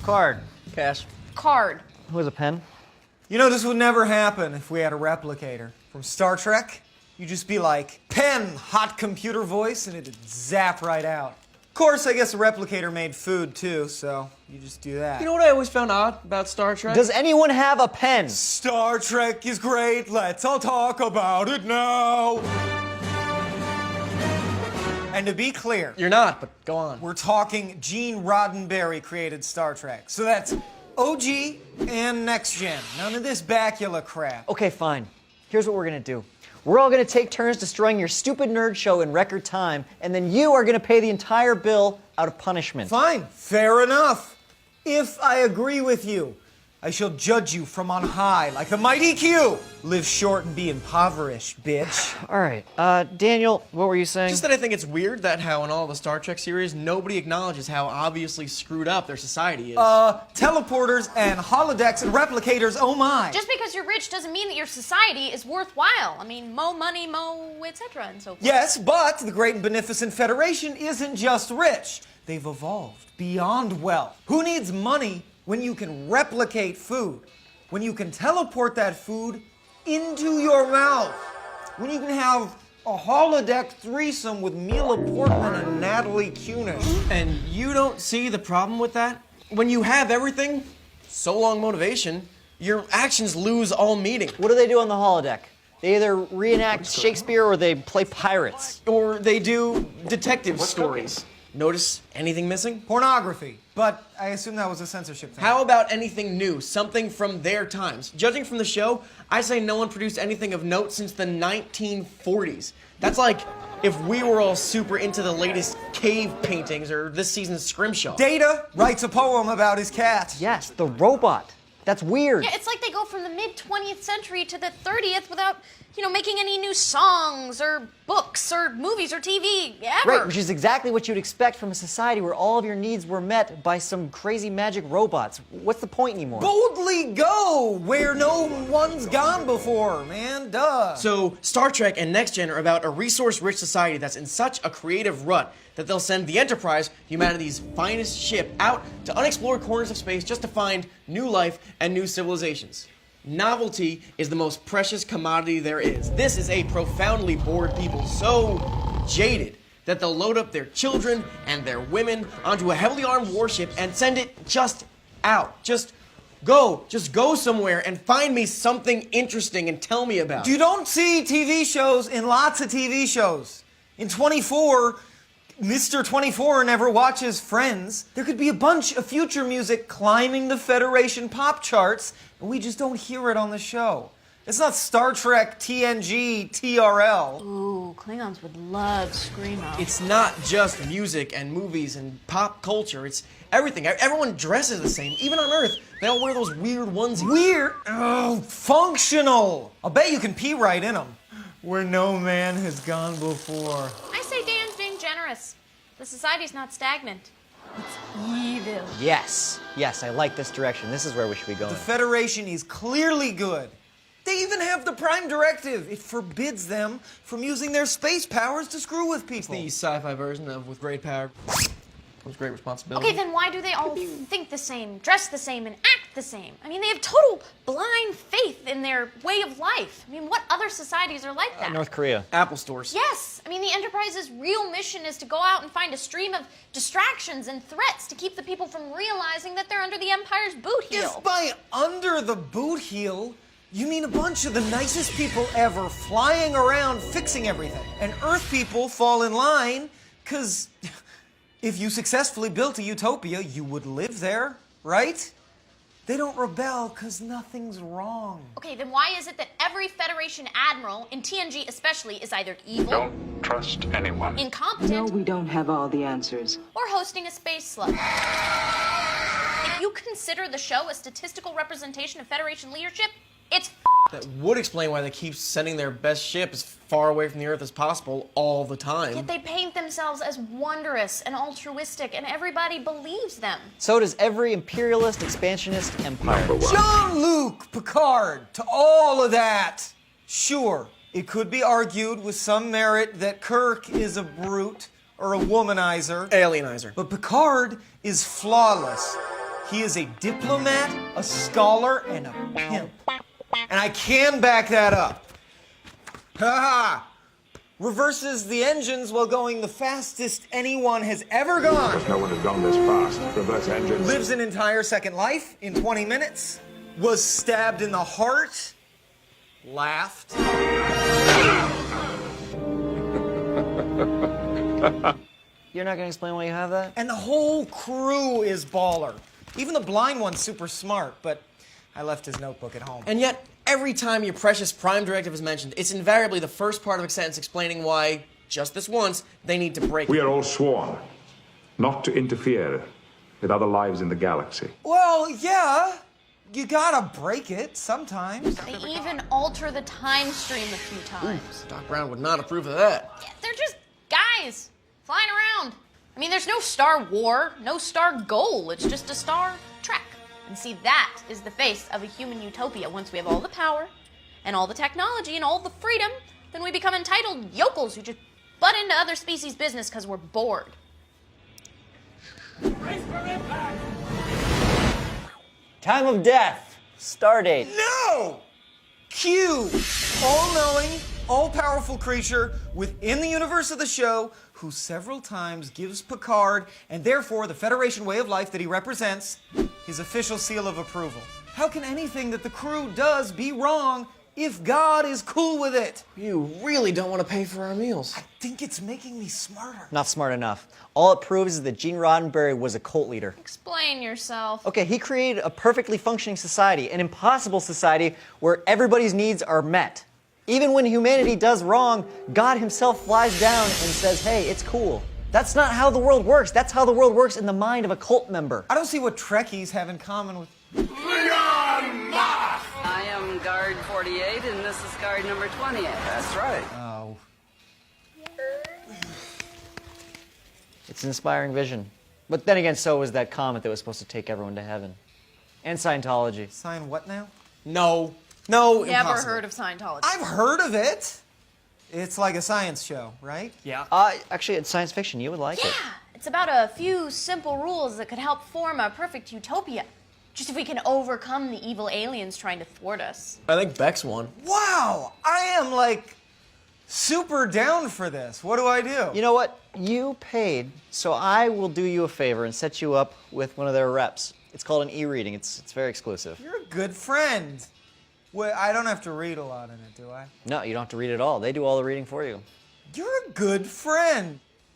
Card. Cash. Card. Who has a pen? You know, this would never happen if we had a replicator. From Star Trek, you'd just be like, pen, hot computer voice, and it'd zap right out. Of course, I guess a replicator made food too, so you just do that. You know what I always found odd about Star Trek? Does anyone have a pen? Star Trek is great, let's all talk about it now. And to be clear, You're not, but go on. we're talking Gene Roddenberry created Star Trek. So that's OG and Next Gen. None of this Bakula crap. Okay, fine. Here's what we're gonna do. We're all gonna take turns destroying your stupid nerd show in record time, and then you are gonna pay the entire bill out of punishment. Fine, fair enough. If I agree with you, I shall judge you from on high like the mighty Q. Live short and be impoverished, bitch. All right, Daniel, what were you saying? Just that I think it's weird that how in all the Star Trek series, nobody acknowledges how obviously screwed up their society is. Teleporters and holodecks and replicators, oh my. Just because you're rich doesn't mean that your society is worthwhile. I mean, mo money, mo etc. and so forth. Yes, but the Great and Beneficent Federation isn't just rich. They've evolved beyond wealth. Who needs money when you can replicate food? When you can teleport that food into your mouth? When you can have a holodeck threesome with Mila Portman and Natalie Kunis? And you don't see the problem with that? When you have everything, so long motivation, your actions lose all meaning. What do they do on the holodeck? They either reenact Shakespeare or they play pirates. Or they do detective stories. Notice anything missing? Pornography. But I assume that was a censorship thing. How about anything new? Something from their times. Judging from the show, I say no one produced anything of note since the 1940s. That's like if we were all super into the latest cave paintings or this season's Scrimshaw. Data writes a poem about his cat. Yes, the robot. That's weird. Yeah, it's like they go from the mid-20th century to the 30th without, making any new songs or books or movies or TV ever. Right, which is exactly what you'd expect from a society where all of your needs were met by some crazy magic robots. What's the point anymore? Boldly go where no one's gone before, man. Duh. So, Star Trek and Next Gen are about a resource-rich society that's in such a creative rut that they'll send the Enterprise, humanity's finest ship, out to unexplored corners of space just to find new life and new civilizations. Novelty is the most precious commodity there is. This is a profoundly bored people, so jaded that they'll load up their children and their women onto a heavily armed warship and send it just out. Just go somewhere and find me something interesting and tell me about it. You don't see TV shows in lots of TV shows. In 24, Mr. 24 never watches Friends. There could be a bunch of future music climbing the Federation pop charts, and we just don't hear it on the show. It's not Star Trek, TNG, TRL. Ooh, Klingons would love Screamo. It's not just music and movies and pop culture. It's everything. Everyone dresses the same. Even on Earth, they all wear those weird onesies. Weird? Oh, functional. I'll bet you can pee right in them. Where no man has gone before. I say Dan's being generous. The society's not stagnant. It's evil. Yes, I like this direction. This is where we should be going. The Federation is clearly good. They even have the Prime Directive. It forbids them from using their space powers to screw with people. The sci-fi version of with great power comes great responsibility. Okay, then why do they all think the same, dress the same, and act the same? I mean, they have total blind faith in their way of life. I mean, what other societies are like that? North Korea. Apple stores. Yes. I mean, the Enterprise's real mission is to go out and find a stream of distractions and threats to keep the people from realizing that they're under the Empire's boot heel. If by under the boot heel, you mean a bunch of the nicest people ever flying around fixing everything, and Earth people fall in line, because if you successfully built a utopia, you would live there, right? They don't rebel because nothing's wrong. Okay, then why is it that every Federation admiral, in TNG especially, is either evil, Don't trust anyone. incompetent, No, we don't have all the answers. or hosting a space slug? If you consider the show a statistical representation of Federation leadership, it's That would explain why they keep sending their best ship as far away from the Earth as possible all the time. Yet they paint themselves as wondrous and altruistic, and everybody believes them. So does every imperialist, expansionist empire. Jean-Luc Picard, to all of that. Sure, it could be argued with some merit that Kirk is a brute or a womanizer, Alienizer. but Picard is flawless. He is a diplomat, a scholar, and a pimp. And I can back that up. Ha! Reverses the engines while going the fastest anyone has ever gone. No one has gone this fast. Reverse engines. Lives an entire second life in 20 minutes. Was stabbed in the heart. Laughed. You're not gonna explain why you have that? And the whole crew is baller. Even the blind one's super smart, but I left his notebook at home. And yet, every time your precious Prime Directive is mentioned, it's invariably the first part of a sentence explaining why, just this once, they need to break We it. are all sworn not to interfere with other lives in the galaxy. Well, yeah. You gotta break it sometimes. They even alter the time stream a few times. Doc Brown would not approve of that. Yeah, they're just guys flying around. I mean, there's no Star War, no Star Goal. It's just a Star Trek. And see, that is the face of a human utopia. Once we have all the power and all the technology and all the freedom, then we become entitled yokels who just butt into other species' business because we're bored. Time of death. Stardate. No! Q, all-knowing, all-powerful creature within the universe of the show who several times gives Picard, and therefore the Federation way of life that he represents, his official seal of approval. How can anything that the crew does be wrong if God is cool with it? You really don't want to pay for our meals. I think it's making me smarter. Not smart enough. All it proves is that Gene Roddenberry was a cult leader. Explain yourself. Okay, he created a perfectly functioning society, an impossible society where everybody's needs are met. Even when humanity does wrong, God himself flies down and says, hey, it's cool. That's not how the world works. That's how the world works in the mind of a cult member. I don't see what Trekkies have in common with... I am guard 48, and this is guard number 28. That's right. Oh. It's an inspiring vision. But then again, so was that comet that was supposed to take everyone to heaven. And Scientology. Sign what now? No, Never impossible. heard of Scientology. I've heard of it. It's like a science show, right? Yeah. Actually, it's science fiction. You would like it. It's about a few simple rules that could help form a perfect utopia. Just if we can overcome the evil aliens trying to thwart us. I think Beck's won. Wow, I am like super down for this. What do I do? You know what? You paid, so I will do you a favor and set you up with one of their reps. It's called an e-reading. It's very exclusive. You're a good friend. Well, I don't have to read a lot in it, do I? No, you don't have to read it all. They do all the reading for you. You're a good friend.